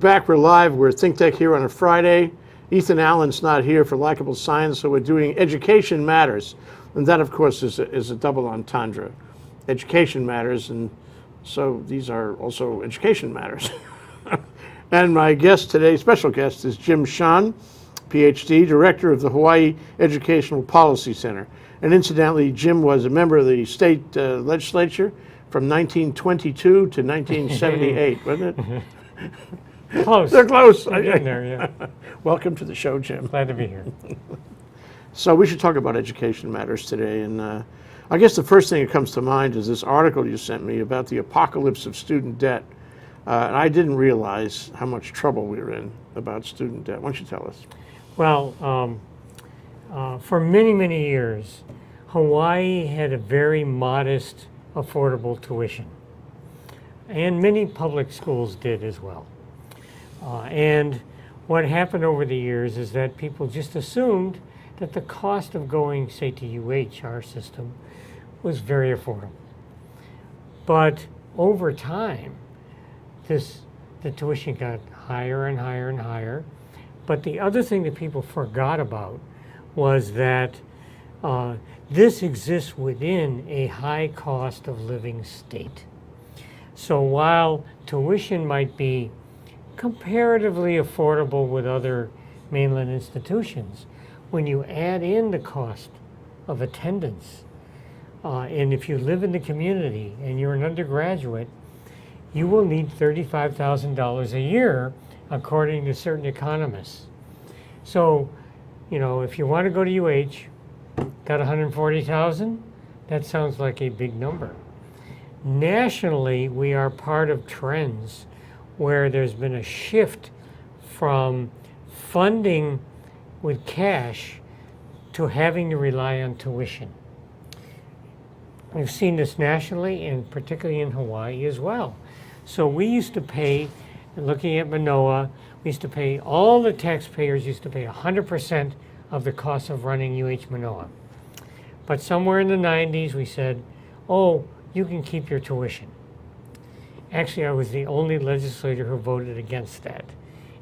Back, we're live. We're ThinkTech here on a Friday. Ethan Allen's not here for likable science, so we're doing Education Matters. And that, of course, is a double entendre. Education matters, and so these are also education matters. And my guest today, special guest, is Jim Shon, PhD, director of the Hawaii Educational Policy Center. And incidentally, Jim was a member of the state legislature from 1922 to 1978, wasn't it? Close. They're close. Getting there, yeah. Welcome to the show, Jim. Glad to be here. So we should talk about education matters today. And I guess the first thing that comes to mind is this article you sent me about the apocalypse of student debt. And I didn't realize how much trouble we were in about student debt. Why don't you tell us? Well, for many, many years, Hawaii had a very modest, affordable tuition. And many public schools did as well. And what happened over the years is that people just assumed that the cost of going, say, to UH, our system, was very affordable. But over time, the tuition got higher and higher and higher. But the other thing that people forgot about was that this exists within a high cost of living state. So while tuition might be comparatively affordable with other mainland institutions, when you add in the cost of attendance, and if you live in the community and you're an undergraduate, you will need $35,000 a year, according to certain economists. So, you know, if you want to go to UH, got 140,000, that sounds like a big number. Nationally, we are part of trends where there's been a shift from funding with cash to having to rely on tuition. We've seen this nationally and particularly in Hawaii as well. So we used to pay, looking at Manoa, we used to pay, all the taxpayers used to pay 100% of the cost of running UH Manoa. But somewhere in the 90s we said, oh, you can keep your tuition. Actually, I was the only legislator who voted against that.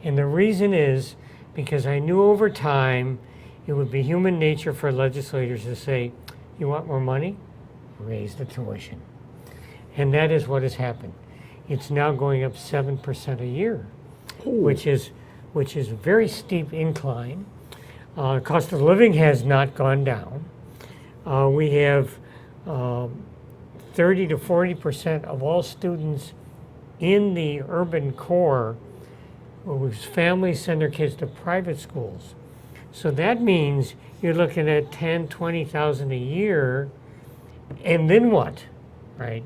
And the reason is because I knew over time it would be human nature for legislators to say, you want more money? Raise the tuition. And that is what has happened. It's now going up 7% a year, which is a very steep incline. Cost of living has not gone down. We have 30 to 40% of all students in the urban core whose families send their kids to private schools. So that means you're looking at 10, 20,000 a year, and then what, right?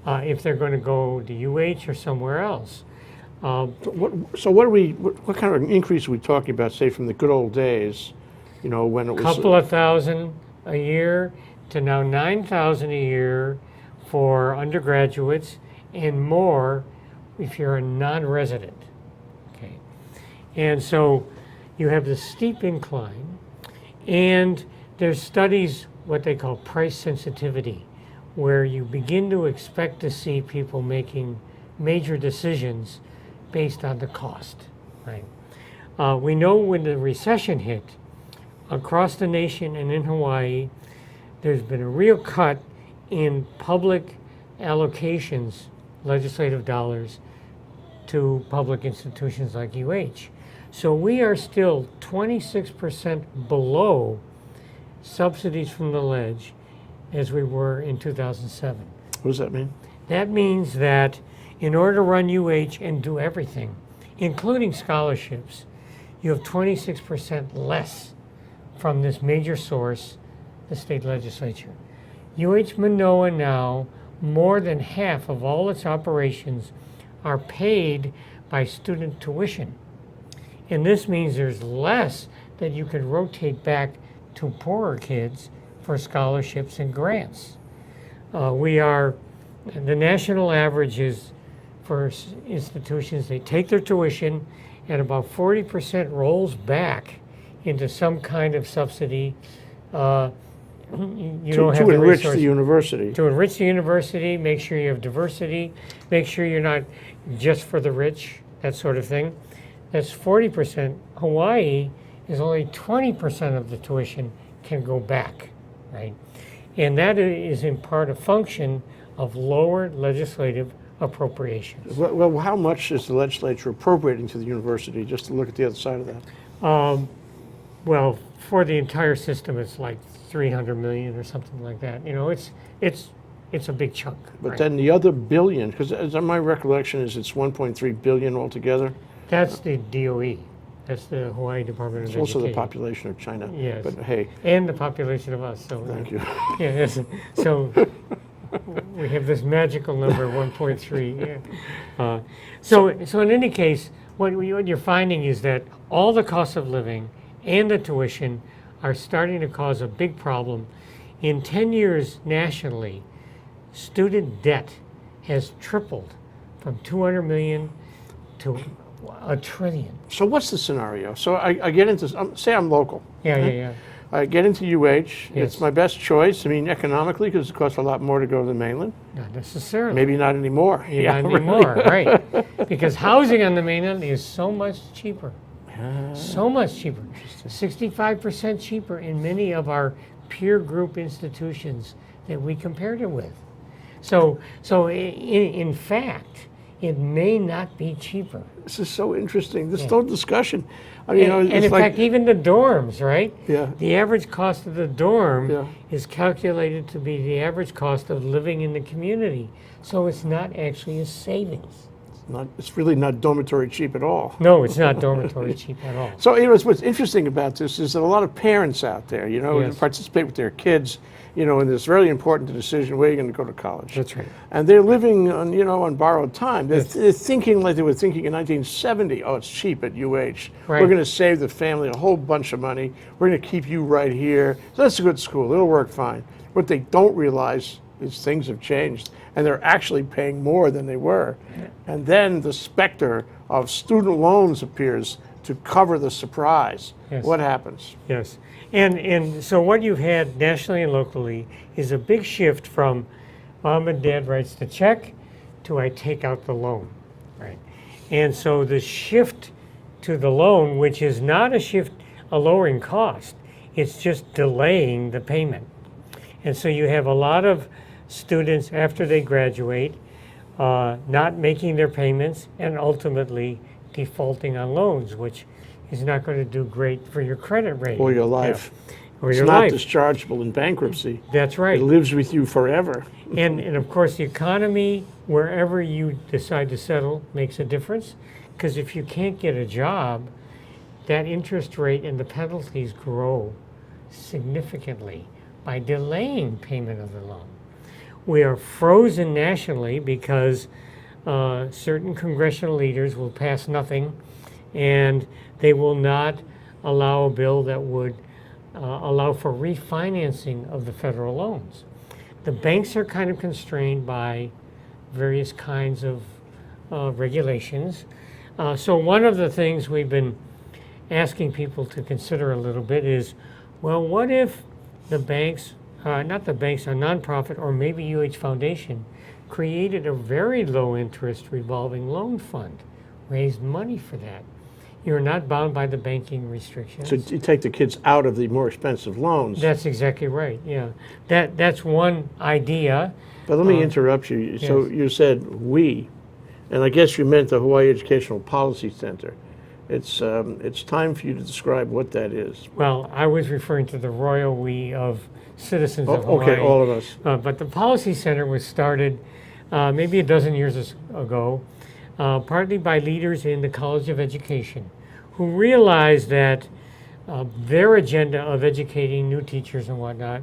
If they're going to go to UH or somewhere else. What kind of increase are we talking about, say, from the good old days, you know, when it was... Couple of thousand a year to now 9,000 a year for undergraduates and more if you're a non-resident, okay? And so you have this steep incline, and there's studies, what they call price sensitivity, where you begin to expect to see people making major decisions based on the cost, right? We know when the recession hit, across the nation and in Hawaii, there's been a real cut in public allocations, legislative dollars, to public institutions like UH. So we are still 26% below subsidies from the ledge as we were in 2007. What does that mean? That means that in order to run UH and do everything, including scholarships, you have 26% less from this major source, the state legislature. UH Manoa now, more than half of all its operations are paid by student tuition. And this means there's less that you could rotate back to poorer kids for scholarships and grants. The national average is for institutions, they take their tuition and about 40% rolls back into some kind of subsidy. You don't have to enrich the the university. To enrich the university, make sure you have diversity, make sure you're not just for the rich. that sort of thing. That's 40%. Hawaii is only 20% of the tuition can go back, right? And that is in part a function of lower legislative appropriations. Well, how much is the legislature appropriating to the university, just to look at the other side of that? Well, for the entire system, it's like 300 million or something like that. You know, it's a big chunk. But right? then the other billion, because my recollection is it's 1.3 billion altogether. That's the DOE. That's the Hawaii Department of It's Education. also the population of China. Yes. But hey, And the population of us. So, thank you. Yeah, yes. So we have this magical number, 1.3. Yeah. So in any case, what you're finding is that all the costs of living and the tuition are starting to cause a big problem. In 10 years nationally, student debt has tripled from 200 million to $1 trillion. So what's the scenario? So I get into, say I'm local. Yeah. I get into UH. Yes. It's my best choice. I mean, economically, because it costs a lot more to go to the mainland. Not necessarily. Maybe not anymore. Not anymore, right? Because housing on the mainland is so much cheaper. So much cheaper. 65% cheaper in many of our peer group institutions that we compared it with. So in fact, it may not be cheaper. This is so interesting. This whole discussion. I mean, And it's in like, fact, even the dorms, right? Yeah. The average cost of the dorm Yeah. is calculated to be the average cost of living in the community. So it's not actually a savings. it's really not dormitory cheap at all. No, it's not dormitory cheap at all. So, what's interesting about this is that a lot of parents out there, Yes. participate with their kids, and it's very important decision where you're going to go to college. That's right. And they're living on, on borrowed time. They're thinking like they were thinking in 1970, oh, it's cheap at UH. Right. We're going to save the family a whole bunch of money. We're going to keep you right here. So that's a good school. It'll work fine. What they don't realize is things have changed, and they're actually paying more than they were. And then the specter of student loans appears to cover the surprise. Yes. What happens? Yes. And so what you've had nationally and locally is a big shift from mom and dad writes the check to I take out the loan, right? And so the shift to the loan, which is not a lowering cost, it's just delaying the payment. And so you have a lot of students after they graduate not making their payments and ultimately defaulting on loans, which is not going to do great for your credit rating. Or your life. Yeah. Or It's your not life. dischargeable in bankruptcy. That's right. It lives with you forever. And of course, the economy, wherever you decide to settle, makes a difference. Because if you can't get a job, that interest rate and the penalties grow significantly by delaying payment of the loan. We are frozen nationally because certain congressional leaders will pass nothing, and they will not allow a bill that would allow for refinancing of the federal loans. The banks are kind of constrained by various kinds of regulations. So one of the things we've been asking people to consider a little bit is, well, what if the banks, not the banks, a nonprofit or maybe UH Foundation created a very low interest revolving loan fund, raised money for that? You're not bound by the banking restrictions. So you take the kids out of the more expensive loans. That's exactly right, yeah. That's one idea. But let me interrupt you. So yes. you said we, and I guess you meant the Hawaii Educational Policy Center. It's time for you to describe what that is. Well, I was referring to the royal we of citizens of Hawaii. Okay, all of us. But the Policy Center was started maybe a dozen years ago, partly by leaders in the College of Education who realized that their agenda of educating new teachers and whatnot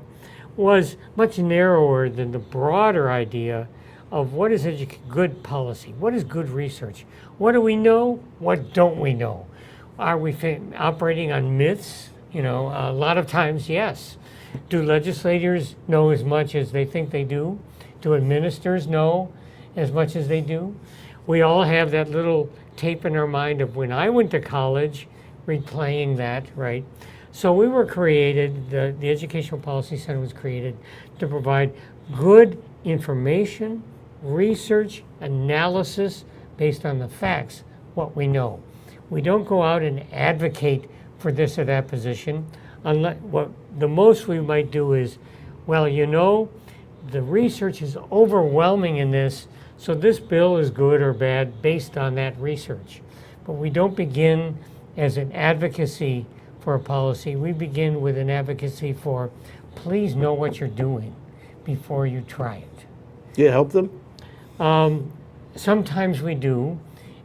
was much narrower than the broader idea of what is good policy, what is good research, what do we know, what don't we know? Are we operating on myths? A lot of times, yes. Do legislators know as much as they think they do? Do administrators know as much as they do? We all have that little tape in our mind of when I went to college, replaying that, right? So we were created, the Educational Policy Center was created to provide good information, research, analysis based on the facts, what we know. We don't go out and advocate for this or that position. Unless, what the most we might do is, well, you know, the research is overwhelming in this, so this bill is good or bad based on that research. But we don't begin as an advocacy for a policy. We begin with an advocacy for, please know what you're doing before you try it. Do you help them? Sometimes we do.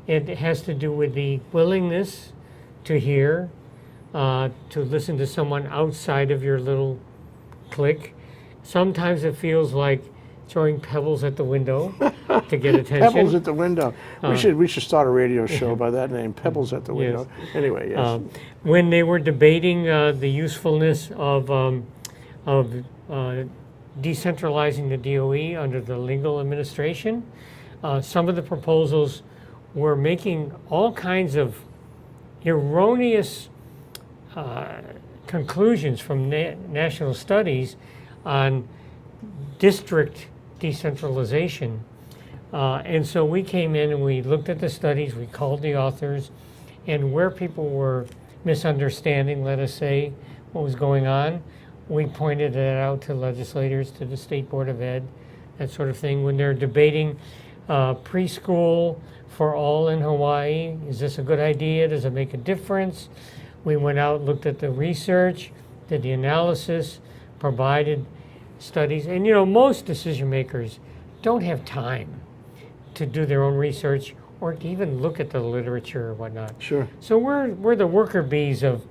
It has to do with the willingness to hear, to listen to someone outside of your little clique. Sometimes it feels like throwing pebbles at the window to get attention. Pebbles at the window. We should start a radio show by that name, Pebbles at the Window. Yes. Anyway, yes. When they were debating the usefulness of decentralizing the DOE under the legal administration, some of the proposals were making all kinds of erroneous conclusions from national studies on district decentralization. And so we came in and we looked at the studies, we called the authors, and where people were misunderstanding, let us say, what was going on, we pointed it out to legislators, to the State Board of Ed, that sort of thing. When they're debating preschool for all in Hawaii, is this a good idea? Does it make a difference? We went out, looked at the research, did the analysis, provided studies. And you know, most decision makers don't have time to do their own research or to even look at the literature or whatnot. Sure. So we're the worker bees of,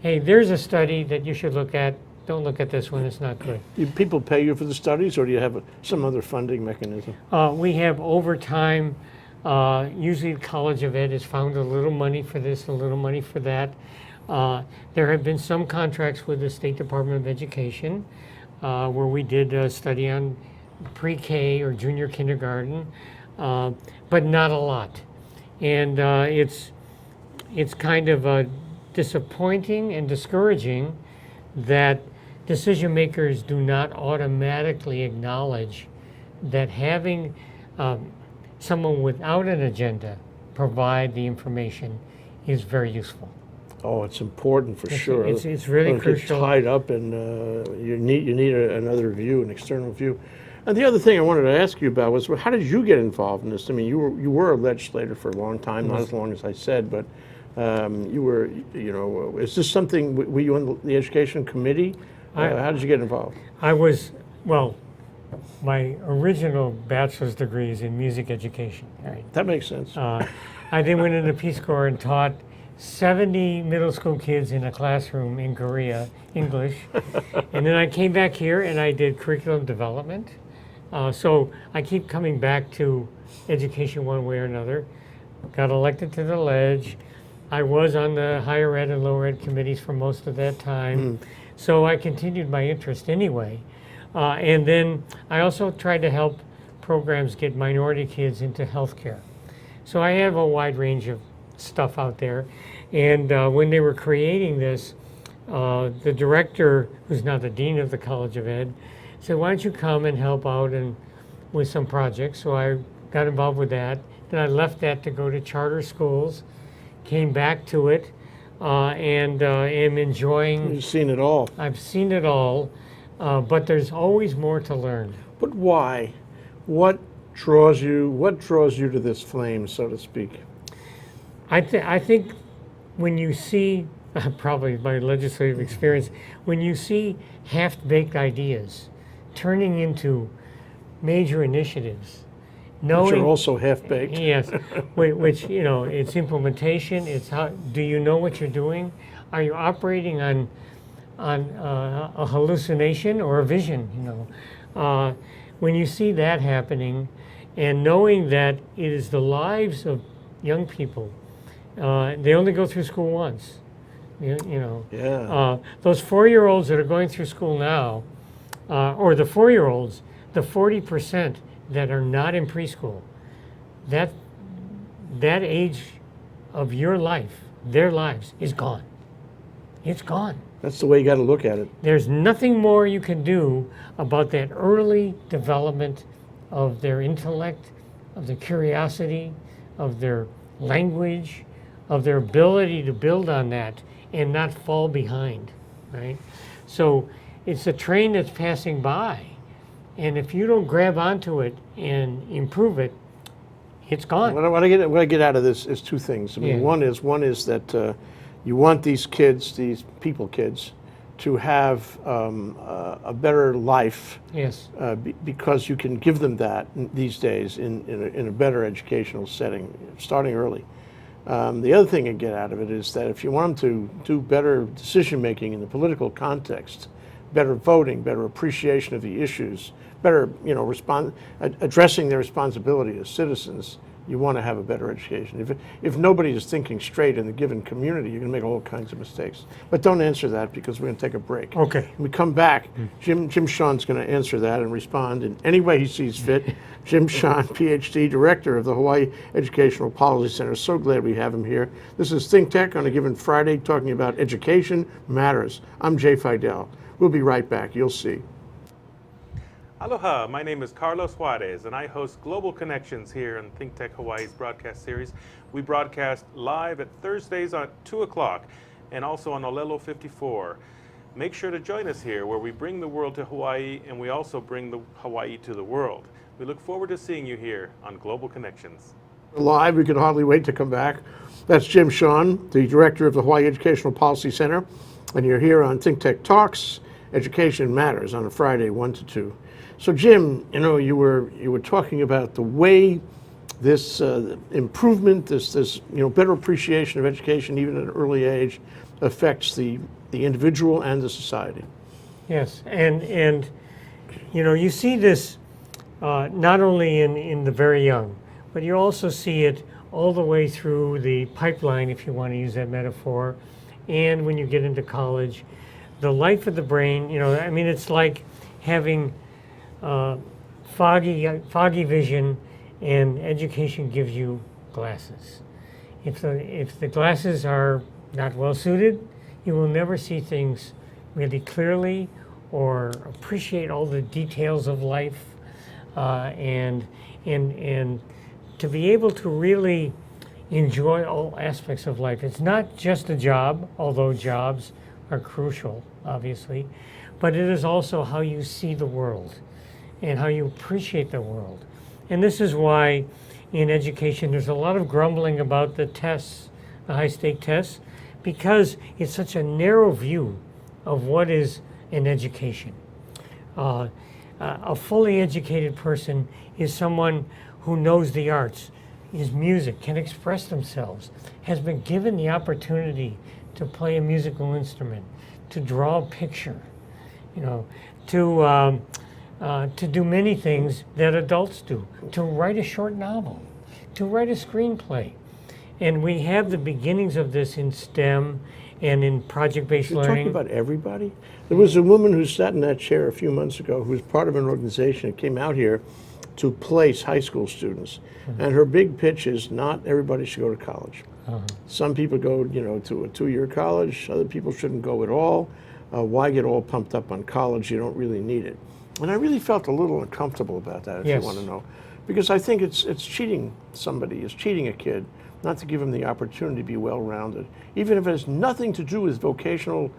hey, there's a study that you should look at. Don't look at this one, it's not good. Do people pay you for the studies, or do you have some other funding mechanism? We have over time, usually the College of Ed has found a little money for this, a little money for that. There have been some contracts with the State Department of Education where we did a study on pre-K or junior kindergarten, but not a lot. And it's kind of disappointing and discouraging that decision makers do not automatically acknowledge that having someone without an agenda provide the information is very useful. Oh, it's important for sure. It's really Don't crucial. Get tied up, and you need another view, an external view. And the other thing I wanted to ask you about was, well, how did you get involved in this? I mean, you were a legislator for a long time, not as long as I said, but you were, you know, is this something, were you on the education committee? How did you get involved? I was, well, my original bachelor's degree is in music education. Right? That makes sense. I then went into Peace Corps and taught 70 middle school kids in a classroom in Korea, English. And then I came back here and I did curriculum development. So I keep coming back to education one way or another. Got elected to the Ledge. I was on the higher ed and lower ed committees for most of that time. So I continued my interest anyway. And then I also tried to help programs get minority kids into healthcare. So I have a wide range of stuff out there. And when they were creating this, the director, who's now the dean of the College of Ed, said, why don't you come and help out with some projects? So I got involved with that. Then I left that to go to charter schools, came back to it, and am enjoying. You've seen it all. I've seen it all, but there's always more to learn. But why? What draws you to this flame, so to speak? I think when you see, probably my legislative experience, when you see half-baked ideas turning into major initiatives, Which are also half-baked. Yes, which, you know, it's implementation, it's how, do you know what you're doing? Are you operating on a hallucination or a vision, you know? When you see that happening and knowing that it is the lives of young people, they only go through school once, you know. Yeah. Those 4-year-olds that are going through school now, or the 4-year-olds, the 40% that are not in preschool, that age of your life, their lives, is gone. It's gone. That's the way you got to look at it. There's nothing more you can do about that early development of their intellect, of their curiosity, of their language, of their ability to build on that and not fall behind, right? So it's a train that's passing by, and if you don't grab onto it and improve it, it's gone. What I get out of this is two things. I mean, Yeah. one is that you want these kids, kids, to have a better life. Yes. Because you can give them that these days in a better educational setting, starting early. The other thing I get out of it is that if you want them to do better decision making in the political context, better voting, better appreciation of the issues, better addressing their responsibility as citizens, you want to have a better education. If nobody is thinking straight in the given community, you're going to make all kinds of mistakes. But don't answer that because we're going to take a break. Okay. When we come back, Jim Shon's going to answer that and respond in any way he sees fit. Jim Shon, PhD, Director of the Hawaii Educational Policy Center. So glad we have him here. This is ThinkTech on a given Friday, talking about education matters. I'm Jay Fidell. We'll be right back. You'll see. Aloha, my name is Carlos Juarez, and I host Global Connections here in ThinkTech Hawaii's broadcast series. We broadcast live at Thursdays at 2 o'clock and also on Olelo 54. Make sure to join us here where we bring the world to Hawaii and we also bring the Hawaii to the world. We look forward to seeing you here on Global Connections. Live, we can hardly wait to come back. That's Jim Shon, the Director of the Hawaii Educational Policy Center, and you're here on ThinkTech Talks, Education Matters on a Friday, 1 to 2. So Jim, you were talking about the way this improvement, this better appreciation of education, even at an early age, affects the individual and the society. Yes, and you see this not only in the very young, but you also see it all the way through the pipeline, if you want to use that metaphor, and when you get into college, the life of the brain. It's like having foggy vision, and education gives you glasses. If the glasses are not well suited, you will never see things really clearly or appreciate all the details of life, and to be able to really enjoy all aspects of life. It's not just a job, although jobs are crucial, obviously, but it is also how you see the world and how you appreciate the world. And this is why in education there's a lot of grumbling about the tests, the high-stake tests, because it's such a narrow view of what is an education. A fully educated person is someone who knows the arts, is music, can express themselves, has been given the opportunity to play a musical instrument, to draw a picture, to do many things that adults do, to write a short novel, to write a screenplay. And we have the beginnings of this in STEM and in project-based You're learning. talking about everybody? There was a woman who sat in that chair a few months ago who was part of an organization that came out here to place high school students. And her big pitch is not everybody should go to college. Some people go, to a 2-year college. Other people shouldn't go at all. Why get all pumped up on college? You don't really need it. And I really felt a little uncomfortable about that, if Yes. you want to know. Because I think it's cheating somebody, it's cheating a kid, not to give him the opportunity to be well-rounded. Even if it has nothing to do with vocational,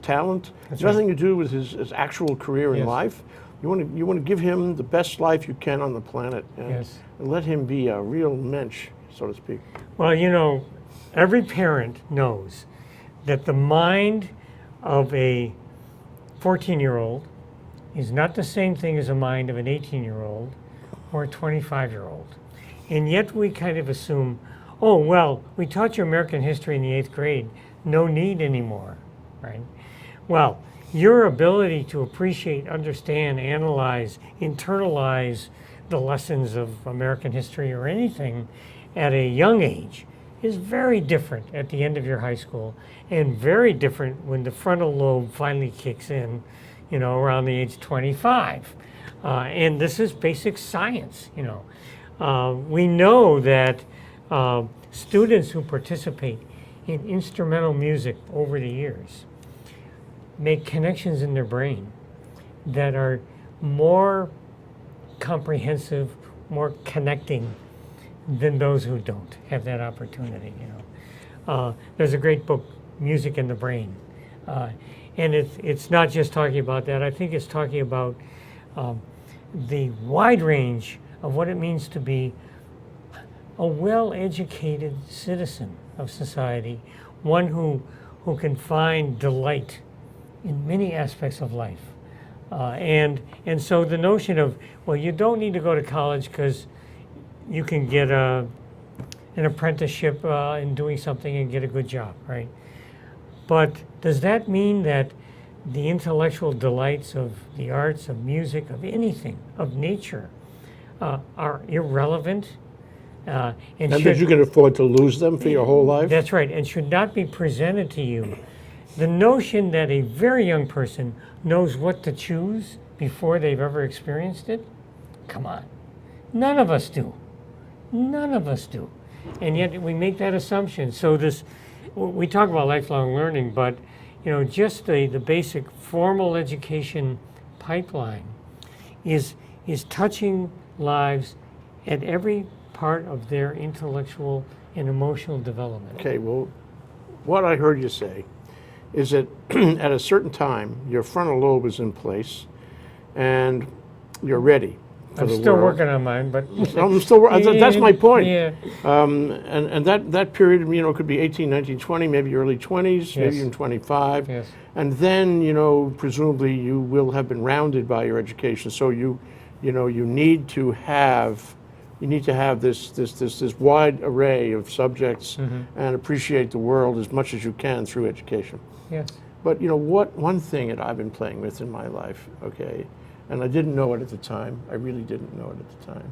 talent, nothing to do with his actual career in Yes. life. You want to give him the best life you can on the planet, and let him be a real mensch, so to speak. Well, every parent knows that the mind of a 14-year-old is not the same thing as the mind of an 18-year-old or a 25-year-old. And yet we kind of assume, oh, well, we taught you American history in the 8th grade, no need anymore, right? Well, your ability to appreciate, understand, analyze, internalize the lessons of American history or anything at a young age is very different at the end of your high school, and very different when the frontal lobe finally kicks in, around the age 25. And this is basic science, We know that students who participate in instrumental music over the years make connections in their brain that are more comprehensive, more connecting than those who don't have that opportunity. There's a great book, Music in the Brain, and it's not just talking about that. I think it's talking about the wide range of what it means to be a well-educated citizen of society, one who can find delight in many aspects of life. And so the notion of, well, you don't need to go to college because you can get an apprenticeship in doing something and get a good job, right? But does that mean that the intellectual delights of the arts, of music, of anything, of nature, are irrelevant? And that you can afford to lose them for your whole life? That's right, and should not be presented to you. The notion that a very young person knows what to choose before they've ever experienced it, come on. None of us do. None of us do. And yet we make that assumption. So we talk about lifelong learning, but just the basic formal education pipeline is touching lives at every part of their intellectual and emotional development. Okay, well, what I heard you say is that at a certain time, your frontal lobe is in place and you're ready for I'm the still world. working on mine, but I'm still, that's my point. Yeah. And that period, could be 18, 19, 20, maybe early 20s, maybe Yes. even 25. Yes. And then, presumably you will have been rounded by your education. So you need to have this wide array of subjects and appreciate the world as much as you can through education. Yes. But one thing that I've been playing with in my life, okay, and I didn't know it at the time, I really didn't know it at the time,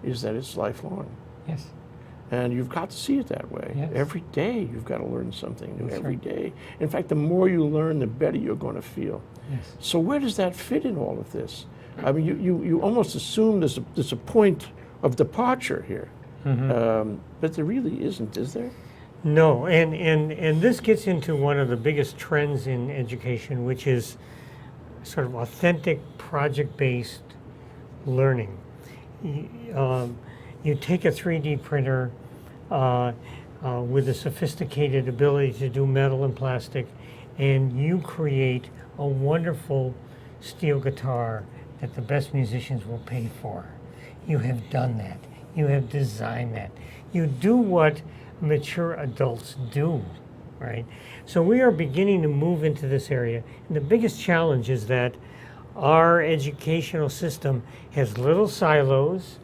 is that it's lifelong. Yes. And you've got to see it that way. Yes. Every day you've got to learn something new, That's every right. day. In fact, the more you learn, the better you're going to feel. Yes. So where does that fit in all of this? I mean, you almost assume there's a point of departure here. But there really isn't, is there? No, and this gets into one of the biggest trends in education, which is sort of authentic project-based learning. You take a 3D printer with a sophisticated ability to do metal and plastic, and you create a wonderful steel guitar that the best musicians will pay for. You have done that. You have designed that. You do what mature adults do, right? So we are beginning to move into this area. And the biggest challenge is that our educational system has little silos.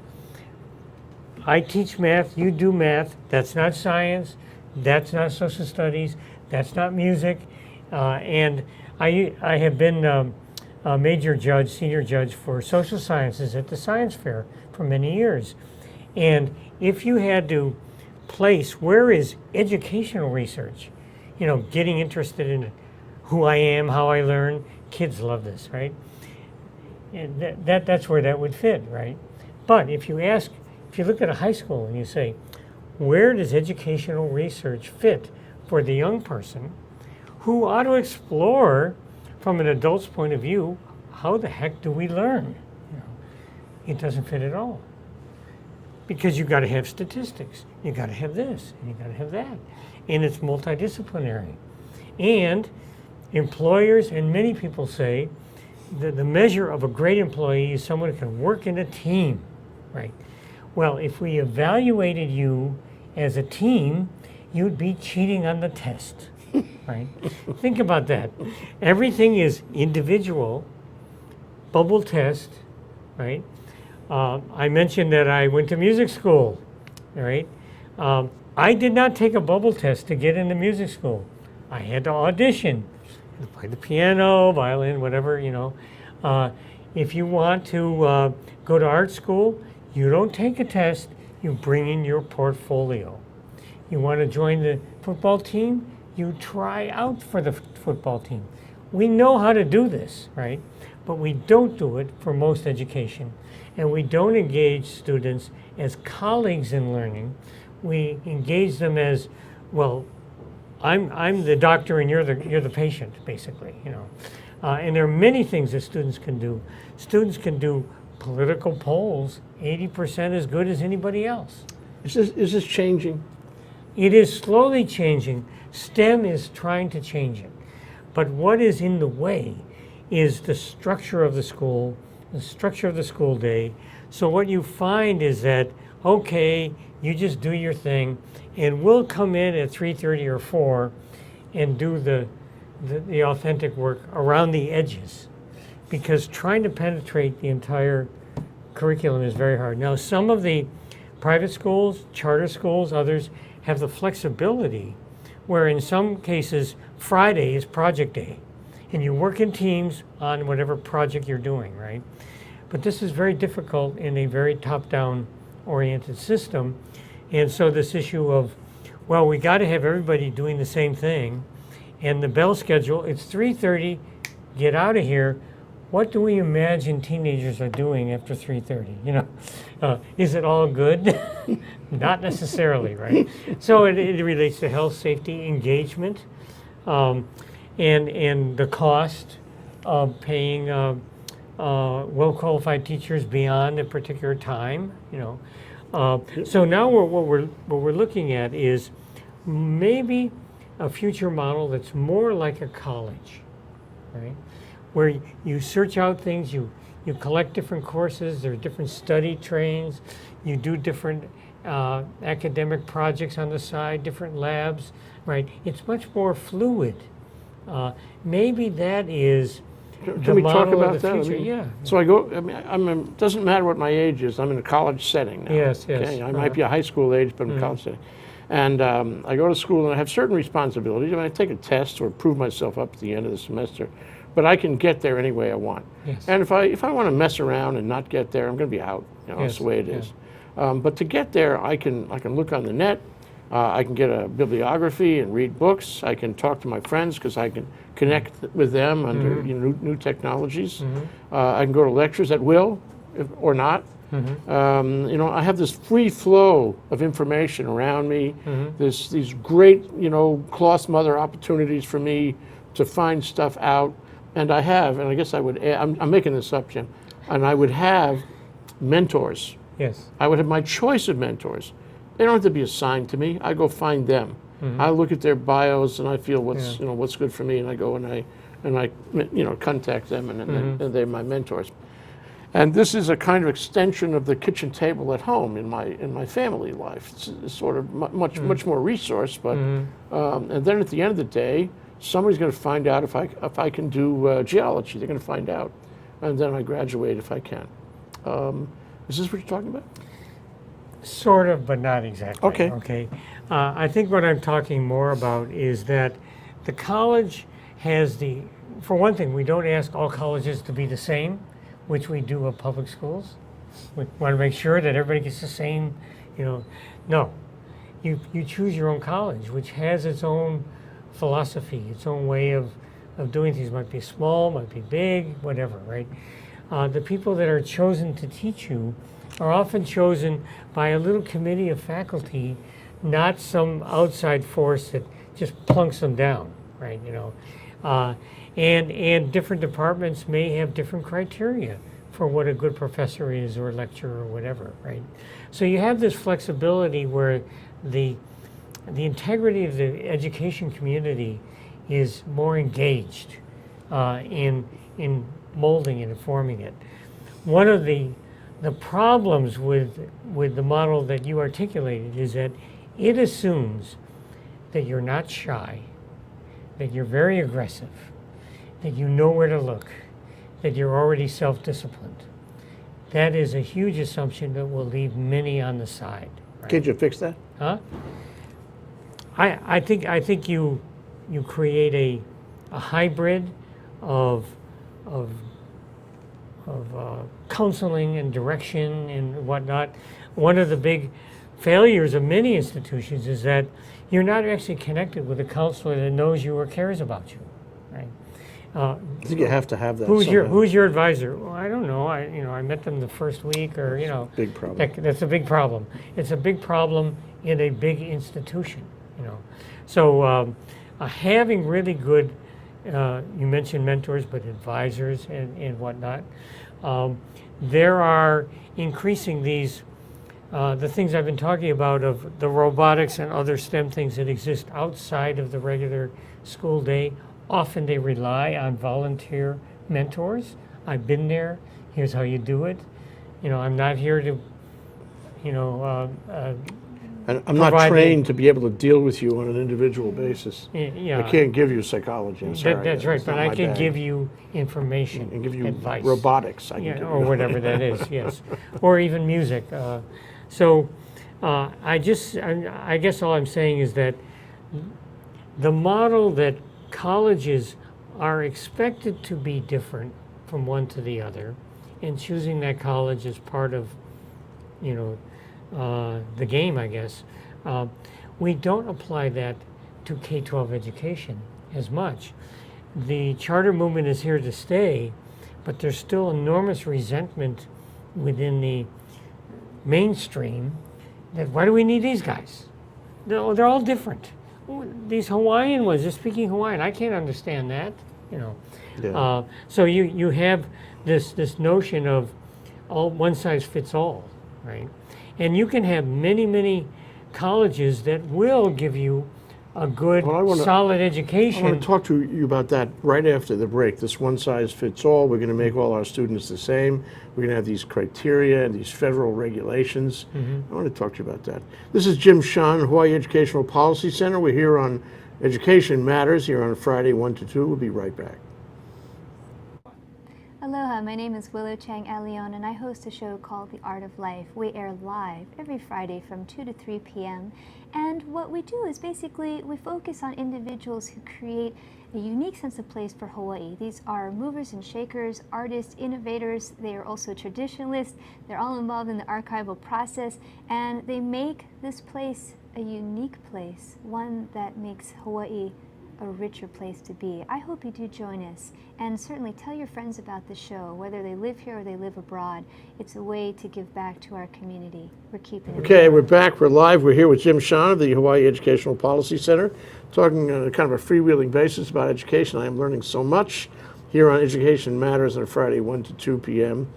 I teach math, you do math. That's not science. That's not social studies. That's not music. And I have been a major judge, senior judge for social sciences at the science fair for many years. And if you had to place where is educational research, getting interested in who I am, how I learn, kids love this, right? And that's where that would fit, right? But if you look at a high school and you say, where does educational research fit for the young person who ought to explore from an adult's point of view, how the heck do we learn? It doesn't fit at all. Because you've got to have statistics, you've got to have this, and you've got to have that. And it's multidisciplinary. And employers and many people say that the measure of a great employee is someone who can work in a team, right? Well, if we evaluated you as a team, you'd be cheating on the test, right? Think about that. Everything is individual, bubble test, right? I mentioned that I went to music school, all right? I did not take a bubble test to get into music school. I had to audition, play the piano, violin, whatever, If you want to go to art school, you don't take a test, you bring in your portfolio. You want to join the football team, you try out for the football team. We know how to do this, right? But we don't do it for most education. And we don't engage students as colleagues in learning. We engage them as, well, I'm the doctor and you're the patient, basically, And there are many things that students can do. Students can do political polls 80% as good as anybody else. Is this changing? It is slowly changing. STEM is trying to change it. But what is in the way is the structure of the school, the structure of the school day. So what you find is that, okay, you just do your thing, and we'll come in at 3:30 or 4 and do the authentic work around the edges, because trying to penetrate the entire curriculum is very hard. Now, some of the private schools, charter schools, others have the flexibility where in some cases Friday is project day and you work in teams on whatever project you're doing, right? But this is very difficult in a very top-down oriented system. And so this issue of, well, we got to have everybody doing the same thing, and the bell schedule, it's 3:30, get out of here. What do we imagine teenagers are doing after 3:30? You know, is it all good? Not necessarily, right? So it relates to health, safety, engagement, and the cost of paying well-qualified teachers beyond a particular time. You know, so now what we're looking at is maybe a future model that's more like a college, right? Where you search out things, you collect different courses, there are different study trains, you do different academic projects on the side, different labs, right? It's much more fluid. Maybe that is the Can we talk model about of the that? future. I mean, Yeah. So I go. I mean, it doesn't matter what my age is. I'm in a college setting now. Yes, yes. Okay? I might be a high school age, but I'm in a college setting. And I go to school and I have certain responsibilities. I mean, I take a test or prove myself up at the end of the semester, but I can get there any way I want. Yes. And if I want to mess around and not get there, I'm going to be out. You know, Yes, that's the way it yeah. is. But to get there, I can look on the net. I can get a bibliography and read books. I can talk to my friends because I can connect with them under new technologies. I can go to lectures at will, or not. You know, I have this free flow of information around me. There's these great, you know, cloth mother opportunities for me to find stuff out. And I have, and I guess I would add, I'm making this up, Jim, and I would have mentors. Yes. I would have my choice of mentors. They don't have to be assigned to me. I go find them. I look at their bios and I feel what's you know what's good for me, and I go and I you know contact them, and they're my mentors. And this is a kind of extension of the kitchen table at home in my family life. It's sort of much more resource, but and then at the end of the day, somebody's going to find out if I can do geology. They're going to find out, and then I graduate if I can. Is this what you're talking about? Sort of, but not exactly. Okay. Okay. I think what I'm talking more about is that the college has for one thing, we don't ask all colleges to be the same, which we do at public schools. We want to make sure that everybody gets the same, you know. No. You choose your own college, which has its own philosophy, its own way of doing things. Might be small, might be big, whatever, right? The people that are chosen to teach you are often chosen by a little committee of faculty, not some outside force that just plunks them down, right? You know, and different departments may have different criteria for what a good professor is or lecturer or whatever, right? So you have this flexibility where the integrity of the education community is more engaged in molding and informing it. One of the problems with the model that you articulated is that it assumes that you're not shy, that you're very aggressive, that you know where to look, that you're already self-disciplined. That is a huge assumption that will leave many on the side. Right? Can't you fix that? Huh? I think you create a hybrid of counseling and direction and whatnot. One of the big failures of many institutions is that you're not actually connected with a counselor that knows you or cares about you, right? I think you have to have that. Who's somehow. your advisor? Well, I don't know. I met them the first week, or Big problem. that's a big problem. It's a big problem in a big institution, So having really good, you mentioned mentors, but advisors and whatnot. There are increasing these the things I've been talking about of the robotics and other STEM things that exist outside of the regular school day, often they rely on volunteer mentors. I've been there. Here's how you do it. You know, I'm not here to, you know, And I'm not providing- trained to be able to deal with you on an individual basis. yeah. I can't give you psychology. I'm sorry. That's right, It's but not I my can bag. give you information, and give you advice. robotics. I can Yeah, give or you. whatever that is, yes, or even music. I guess all I'm saying is that the model that colleges are expected to be different from one to the other, and choosing that college as part of, you know, the game, I guess. We don't apply that to K-12 education as much. The charter movement is here to stay, but there's still enormous resentment within the mainstream that why do we need these guys? They're all different. These Hawaiian ones, they're speaking Hawaiian. I can't understand that, you know. Yeah. So you have this notion of all one size fits all, right? And you can have many colleges that will give you a good, Well, I wanna- solid I education. want to talk to you about that right after the break. This one size fits all. We're going to make all our students the same. We're going to have these criteria and these federal regulations. I want to talk to you about that. This is Jim Shon, Hawaii Educational Policy Center. We're here on Education Matters here on Friday 1 to 2. We'll be right back. Aloha, my name is Willow Chang Alion, and I host a show called The Art of Life. We air live every Friday from 2 to 3 p.m. And what we do is basically we focus on individuals who create a unique sense of place for Hawaii. These are movers and shakers, artists, innovators. They are also traditionalists. They're all involved in the archival process, and they make this place a unique place, one that makes Hawaii a richer place to be. I hope you do join us, and certainly tell your friends about the show, whether they live here or they live abroad. It's a way to give back to our community. We're keeping it. Okay, we're back. We're live. We're here with Jim Shon of the Hawaii Educational Policy Center, talking on a kind of a freewheeling basis about education. I am learning so much here on Education Matters on Friday, 1 to 2 p.m.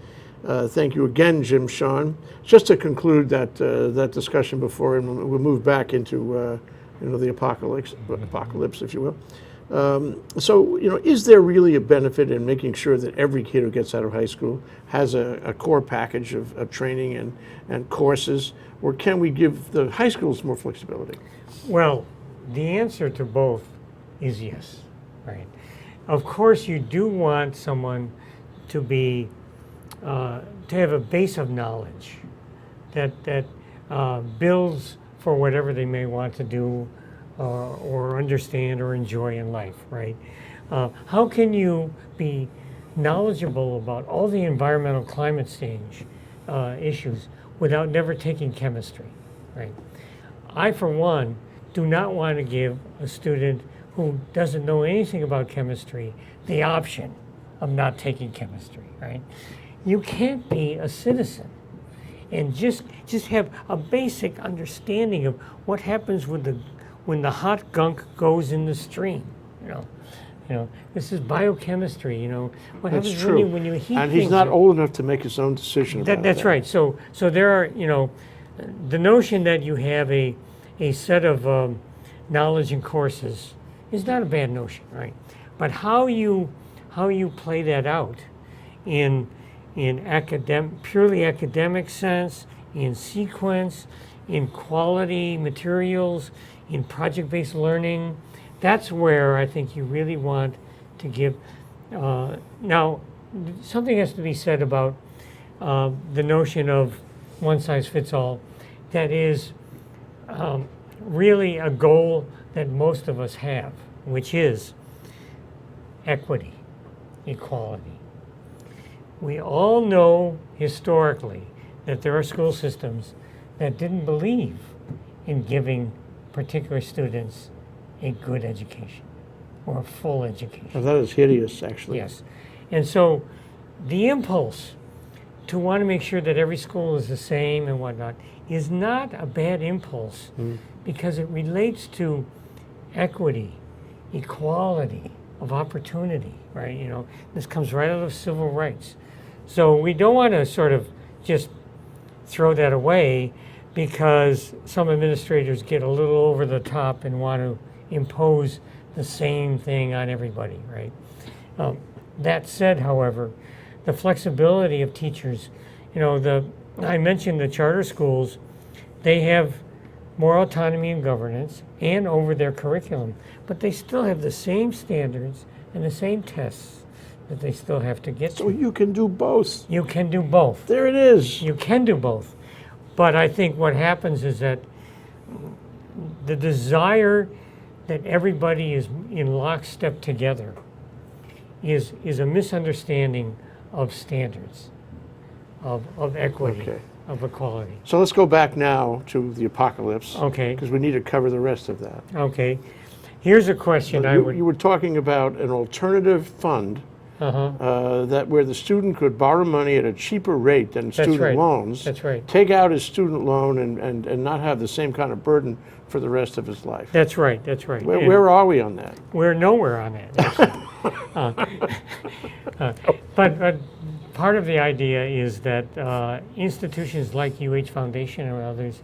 Thank you again, Jim Shon. Just to conclude that discussion before, and we'll move back into the apocalypse, if you will. So, is there really a benefit in making sure that every kid who gets out of high school has a core package of training and courses, or can we give the high schools more flexibility? Well, the answer to both is yes, right? Of course, you do want someone to be to have a base of knowledge that builds for whatever they may want to do or understand or enjoy in life, right? How can you be knowledgeable about all the environmental climate change issues without never taking chemistry, right? I, for one, do not want to give a student who doesn't know anything about chemistry the option of not taking chemistry, right? You can't be a citizen and just have a basic understanding of what happens when the hot gunk goes in the stream. You know, this is biochemistry. What That's happens true. when you heat And he's things not up. old enough to make his own decision about That's that. right. So there are, the notion that you have a set of knowledge and courses is not a bad notion, right? But how you play that out in purely academic sense, in sequence, in quality materials, in project-based learning, that's where I think you really want to give. Now, something has to be said about the notion of one size fits all. That is really a goal that most of us have, which is equity, equality. We all know historically that there are school systems that didn't believe in giving particular students a good education or a full education. Now, that is hideous, actually. Yes. And so the impulse to want to make sure that every school is the same and whatnot is not a bad impulse because it relates to equity, equality of opportunity, right? This comes right out of civil rights. So we don't want to sort of just throw that away. because some administrators get a little over the top and want to impose the same thing on everybody, right? That said, however, the flexibility of teachers, I mentioned the charter schools, they have more autonomy and governance and over their curriculum, but they still have the same standards and the same tests that they still have to get So to. you can do both. You can do both. There it is. You can do both. But I think what happens is that the desire that everybody is in lockstep together is a misunderstanding of standards, of equity, Okay. of equality. So let's go back now to the apocalypse. Okay. Because we need to cover the rest of that. Okay. Here's a question You were talking about an alternative fund that where the student could borrow money at a cheaper rate than student right. loans. That's right. Take out his student loan and not have the same kind of burden for the rest of his life. That's right. That's right. And Where are we on that? we're nowhere on that. But part of the idea is that institutions like UH Foundation or others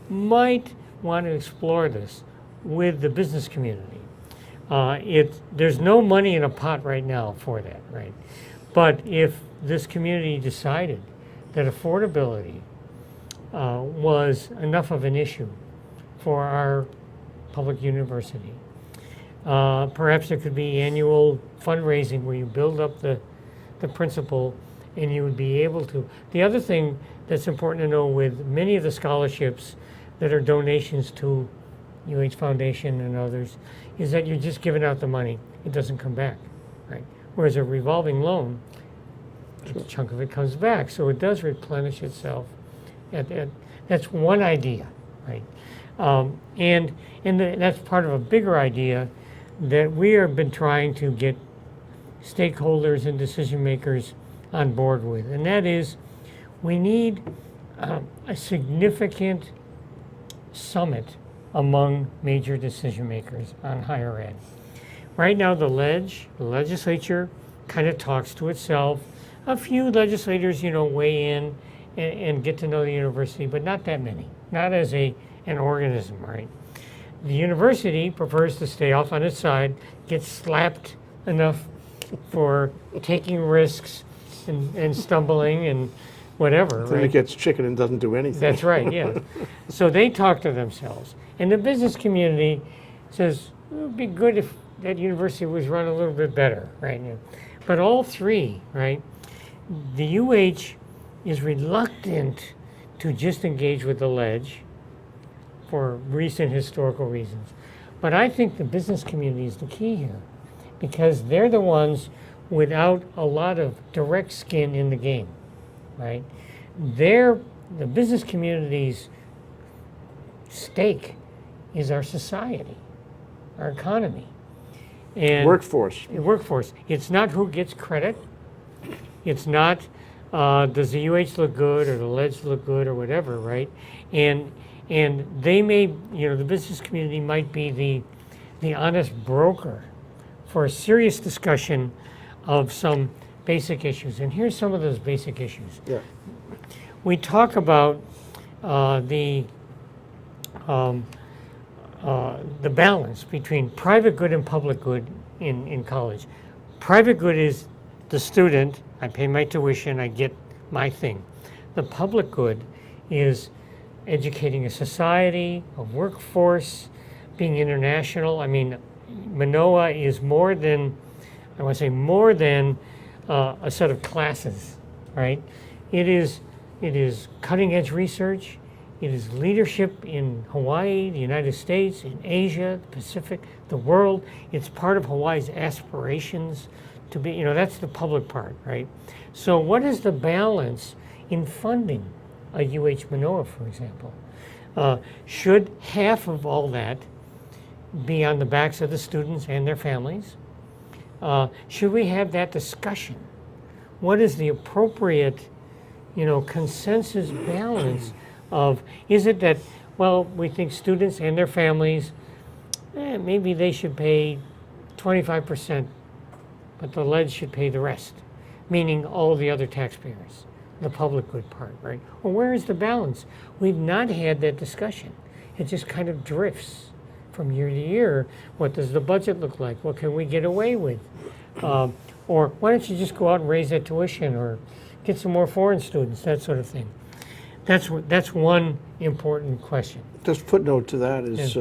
might want to explore this with the business community. There's no money in a pot right now for that, right? But if this community decided that affordability was enough of an issue for our public university, perhaps there could be annual fundraising where you build up the principal and you would be able to. The other thing that's important to know with many of the scholarships that are donations to UH Foundation and others is that you're just giving out the money. It doesn't come back, right? Whereas a revolving loan, a chunk of it comes back. So it does replenish itself. That's one idea, right? That's part of a bigger idea that we have been trying to get stakeholders and decision makers on board with. And that is, we need a significant summit among major decision makers on higher ed. Right now, the legislature kind of talks to itself. A few legislators, weigh in and get to know the university, but not that many, not as an organism, right? The university prefers to stay off on its side, get slapped enough for taking risks and stumbling and whatever, Then right? it gets chicken and doesn't do anything. That's right, yeah. So they talk to themselves. And the business community says, it would be good if that university was run a little bit better, right? But all three, right? The UH is reluctant to just engage with the ledge for recent historical reasons. But I think the business community is the key here because they're the ones without a lot of direct skin in the game, right? The business community's stake is our society, our economy. And Workforce. workforce. It's not who gets credit. It's not does the UH look good or the ledge look good or whatever, right? And they may, the business community might be the honest broker for a serious discussion of some basic issues. And here's some of those basic issues. Yeah. We talk about the balance between private good and public good in college. Private good is the student, I pay my tuition, I get my thing. The public good is educating a society, a workforce, being international. I mean, Manoa is more than a set of classes, right? It is cutting edge research. It is leadership in Hawaii, the United States, in Asia, the Pacific, the world. It's part of Hawaii's aspirations to be, that's the public part, right? So what is the balance in funding a UH Manoa, for example? Should half of all that be on the backs of the students and their families? Should we have that discussion? What is the appropriate, consensus balance of, is it that, well, we think students and their families, maybe they should pay 25%, but the ledge should pay the rest, meaning all the other taxpayers. the public good part, right? Well, where is the balance? We've not had that discussion. It just kind of drifts from year to year. What does the budget look like? What can we get away with? Or why don't you just go out and raise that tuition, or get some more foreign students, that sort of thing. That's one important question. Just footnote to that is,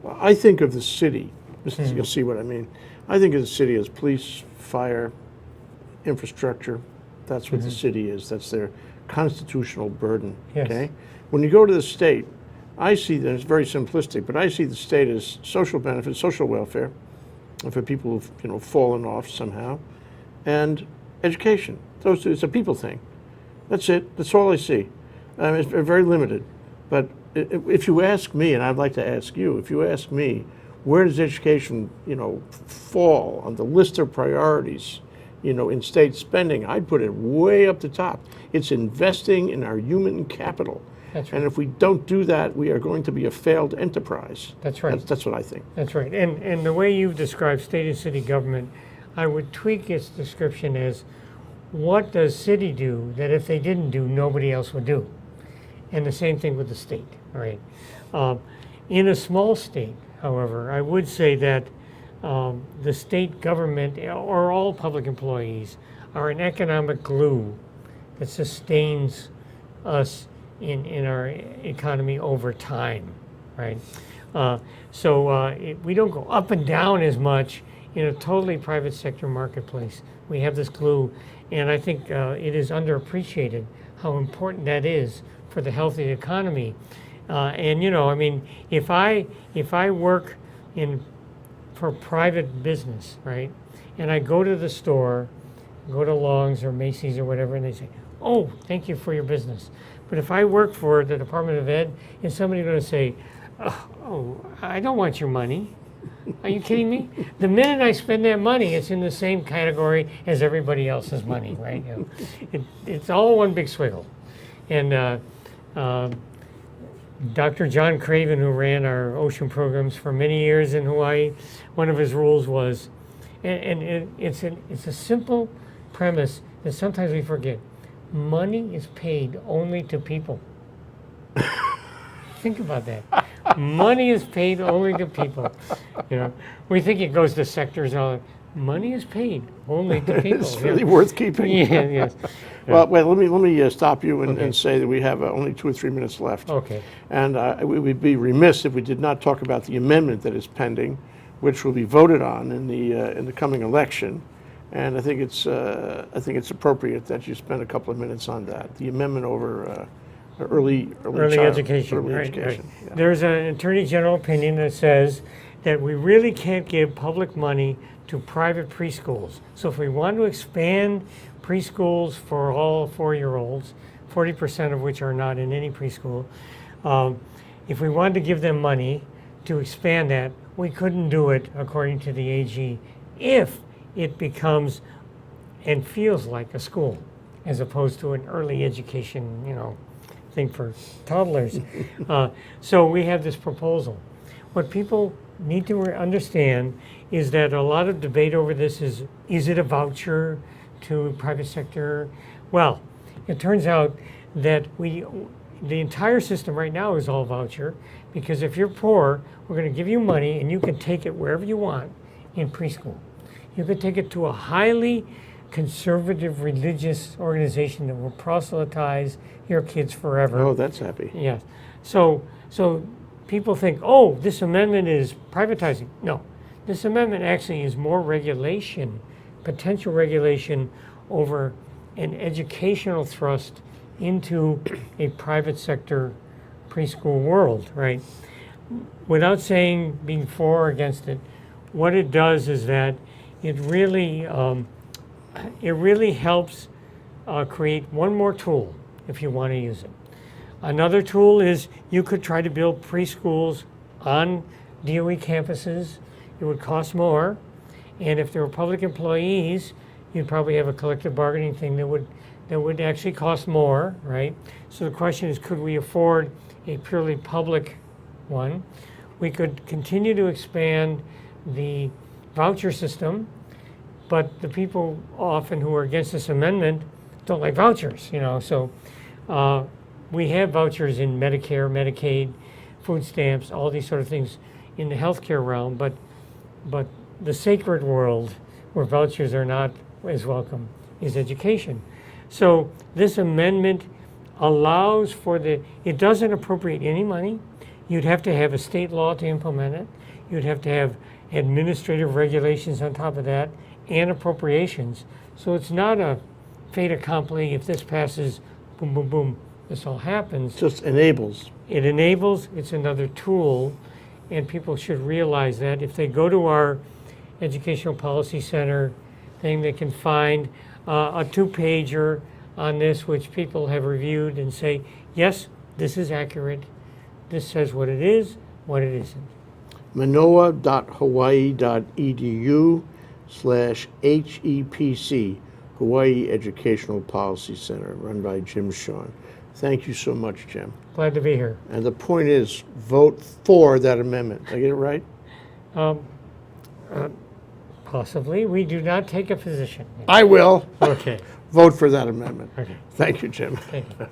I think of the city. You'll see what I mean. I think of the city as police, fire, infrastructure. That's what the city is. That's their constitutional burden. Yes. Okay. When you go to the state, I see that it's very simplistic, but I see the state as social benefits, social welfare, for people who've fallen off somehow, and education. Those two, it's a people thing. That's it. That's all I see. It's very limited. But if you ask me, and I'd like to ask you, if you ask me, where does education, fall on the list of priorities, in state spending, I'd put it way up the top. It's investing in our human capital. That's right. And if we don't do that, we are going to be a failed enterprise. That's right. That's what I think. That's right. And the way you've described state and city government, I would tweak its description as, what does city do that if they didn't do, nobody else would do? And the same thing with the state, right? In a small state, however, I would say that the state government or all public employees are an economic glue that sustains us in our economy over time, right? We don't go up and down as much in a totally private sector marketplace. We have this glue, and I think it is underappreciated how important that is for the healthy economy. If I work for private business, right, and I go to the store, go to Long's or Macy's or whatever, and they say, "Oh, thank you for your business." But if I work for the Department of Ed, is somebody going to say, "Oh, I don't want your money"? Are you kidding me? The minute I spend that money, it's in the same category as everybody else's money, right? It's all one big swiggle. And Dr. John Craven, who ran our ocean programs for many years in Hawaii, one of his rules was, it's a simple premise that sometimes we forget. Money is paid only to people. Think about that. Money is paid only to people. We think it goes to sectors and all that. Money is paid only to people. It's really worth keeping. Yeah, yes. Well, let me stop you and say that we have only 2 or 3 minutes left. Okay. And we would be remiss if we did not talk about the amendment that is pending, which will be voted on in the coming election. And I think it's appropriate that you spend a couple of minutes on that. The amendment over early education. Right. Yeah. There's an Attorney General opinion that says that we really can't give public money to private preschools. So if we want to expand preschools for all 4-year-olds, 40% of which are not in any preschool, if we wanted to give them money to expand that, we couldn't do it, according to the AG, if it becomes and feels like a school, as opposed to an early education, thing for toddlers. So we have this proposal. What people need to understand is that a lot of debate over this is it a voucher to private sector? Well, it turns out that the entire system right now is all voucher, because if you're poor, we're going to give you money and you can take it wherever you want in preschool. You can take it to a highly conservative religious organization that will proselytize your kids forever. Oh, that's happy. Yes. So people think, oh, this amendment is privatizing. No, this amendment actually is more regulation, potential regulation over an educational thrust into a private sector preschool world, right? Without saying being for or against it, what it does is that it really helps create one more tool if you want to use it. Another tool is you could try to build preschools on DOE campuses. It would cost more, and if there were public employees, you'd probably have a collective bargaining thing that would actually cost more, right? So the question is, could we afford a purely public one? We could continue to expand the voucher system, but the people often who are against this amendment don't like vouchers, you know. So we have vouchers in Medicare, Medicaid, food stamps, all these sort of things in the healthcare realm, but the sacred world where vouchers are not as welcome is education. So this amendment allows for it doesn't appropriate any money. You'd have to have a state law to implement it. You'd have to have administrative regulations on top of that and appropriations. So it's not a fait accompli. If this passes, boom, boom, boom, this all happens. Just enables. It enables, it's another tool, and people should realize that. If they go to our Educational Policy Center thing, they can find a 2-pager on this, which people have reviewed and say, yes, this is accurate. This says what it is, what it isn't. manoa.hawaii.edu/HEPC, Hawaii Educational Policy Center, run by Jim Shon. Thank you so much, Jim. Glad to be here. And the point is, vote for that amendment. Did I get it right? Possibly. We do not take a position. I will. Okay. Vote for that amendment. Okay. Thank you, Jim. Thank you.